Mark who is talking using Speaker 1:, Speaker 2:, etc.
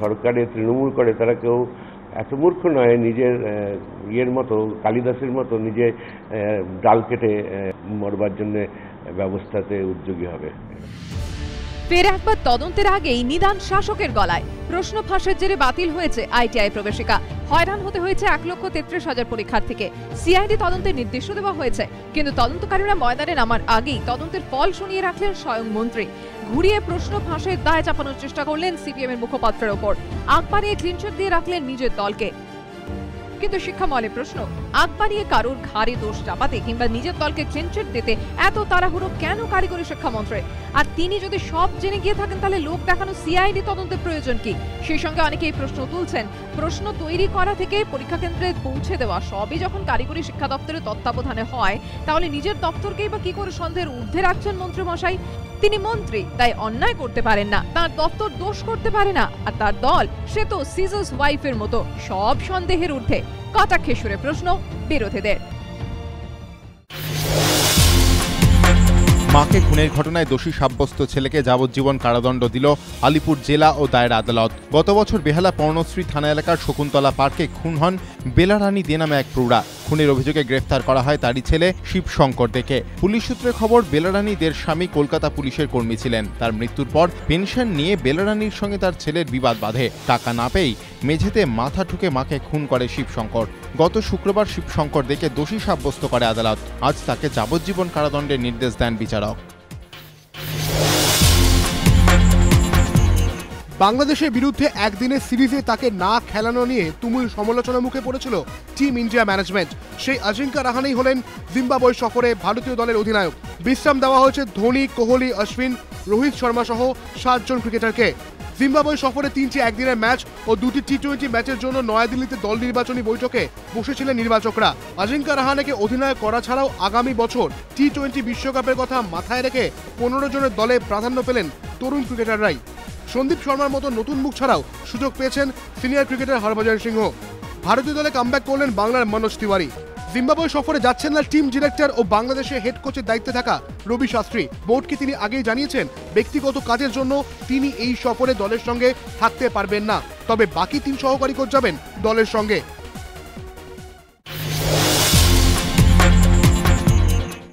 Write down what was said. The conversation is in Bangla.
Speaker 1: সরকারে তৃণমূল করে তারা কেউ এত মূর্খ নয় নিজের ইয়ের মতো কালিদাসের মতো নিজে ডাল কেটে মরবার জন্য ব্যবস্থাতে উদ্যোগী হবে।
Speaker 2: ফের একবার তদন্তের আগেই নিদান শাসকের গলায়। প্রশ্ন ফাঁসের জেরে বাতিল হয়েছে আইটিআই প্রবেশিকা। হয়রান হতে হয়েছে 1,33,000 পরীক্ষার্থীকে। সিআইডি তদন্তের নির্দেশও দেওয়া হয়েছে, কিন্তু তদন্তকারীরা ময়দানে নামার আগেই তদন্তের ফল শুনিয়ে রাখলেন স্বয়ং মন্ত্রী। ঘুরিয়ে প্রশ্ন ফাঁসের দায় চাপানোর চেষ্টা করলেন সিপিএম এর মুখপাত্রের ওপর। আগ বাড়িয়ে ক্লিনচিট দিয়ে রাখলেন নিজের দলকে। কিন্তু শিক্ষা মহলে প্রশ্ন, আগ বাড়িয়ে কারোর ঘাড়ে দোষ চাপাতে কিংবা নিজের দলকে ক্লিনচিট দিতে এত তাড়াহুড়ো কেন কারিগরি শিক্ষামন্ত্রী? আর তিনি যদি সব জেনে গিয়ে থাকেন তাহলে লোক দেখানো সিআইডি তদন্তের প্রয়োজন কি? সেই সঙ্গে অনেকেই প্রশ্ন তুলছেন, প্রশ্ন তৈরি করা থেকে পরীক্ষা কেন্দ্রে পৌঁছে দেওয়া সবই যখন কারিগরি শিক্ষা দপ্তরের তত্ত্বাবধানে হয়, তাহলে নিজের দপ্তরকেই বা কি করে সন্দেহের ঊর্ধ্বে রাখছেন মন্ত্রী মশাই? তিনি মন্ত্রী, তাই অন্যায় করতে পারেন না, তার দপ্তর দোষ করতে পারে না, আর তার দল সে তো সিজার্স ওয়াইফের মতো সব সন্দেহের ঊর্ধ্বে। কটাক্ষে সুরে প্রশ্ন বিরোধীদের।
Speaker 3: মাকে খুনের ঘটনায় দোষী সাব্যস্ত ছেলেকে যাবজ্জীবন কারাদণ্ড দিল আলিপুর জেলা ও দায়রা আদালত। গত বছর বেহালা পর্ণশ্রী থানা এলাকার শকুন্তলা পার্কে খুন হন বেলারানী দে নামে এক প্রৌঢ়া। খুনের অভিযোগে গ্রেফতার করা হয় তারই ছেলে শিবশঙ্কর দেকে। পুলিশ সূত্রে খবর, বেলারানী দের স্বামী কলকাতা পুলিশের কর্মী ছিলেন। তার মৃত্যুর পর পেনশন নিয়ে বেলারানীর সঙ্গে তার ছেলের বিবাদ বাধে। টাকা না পেয়েই মেঝেতে মাথা ঠুকে মাকে খুন করে শিবশঙ্কর। গত শুক্রবার শিবশঙ্কর দেকে দোষী সাব্যস্ত করে আদালত। আজ তাকে যাবজ্জীবন কারাদণ্ডের নির্দেশ দেন বিচারক।
Speaker 4: বাংলাদেশের বিরুদ্ধে একদিনের সিরিজে তাকে না খেলানো নিয়ে তুমুল সমালোচনার মুখে পড়েছিল টিম ইন্ডিয়া ম্যানেজমেন্ট। সেই অজিঙ্কা রাহানেই হলেন জিম্বাবুয়ে সফরে ভারতীয় দলের অধিনায়ক। বিশ্রাম দেওয়া হয়েছে ধোনি, কোহলি, অশ্বিন, রোহিত শর্মা সহ 7 জন ক্রিকেটারকে। জিম্বাবুয়ে সফরে 3টি একদিনের ম্যাচ ও 2টি টি-20 ম্যাচের জন্য নয়াদিল্লিতে দল নির্বাচনী বৈঠকে বসেছিলেন নির্বাচকরা। অজিঙ্কা রাহানেকে অধিনায়ক করা ছাড়াও আগামী বছর টি-20 বিশ্বকাপের কথা মাথায় রেখে 15 জনের দলে প্রাধান্য পেলেন তরুণ ক্রিকেটাররাই। সন্দীপ শর্মার মতো নতুন মুখ ছাড়াও সুযোগ পেয়েছেন সিনিয়র ক্রিকেটার হরভজন সিংহ। ভারতীয় দলে কামব্যাক করলেন বাংলার মনোজ তিওয়ারি। জিম্বাবুয়ে সফরে যাচ্ছেন না টিম ডিরেক্টর ও বাংলাদেশের হেড কোচের দায়িত্বে থাকা রবি শাস্ত্রী। বোর্ডকে তিনি আগেই জানিয়েছেন ব্যক্তিগত কাজের জন্য তিনি এই সফরে দলের সঙ্গে থাকতে পারবেন না, তবে বাকি 3 সহকারী কোচ যাবেন দলের সঙ্গে।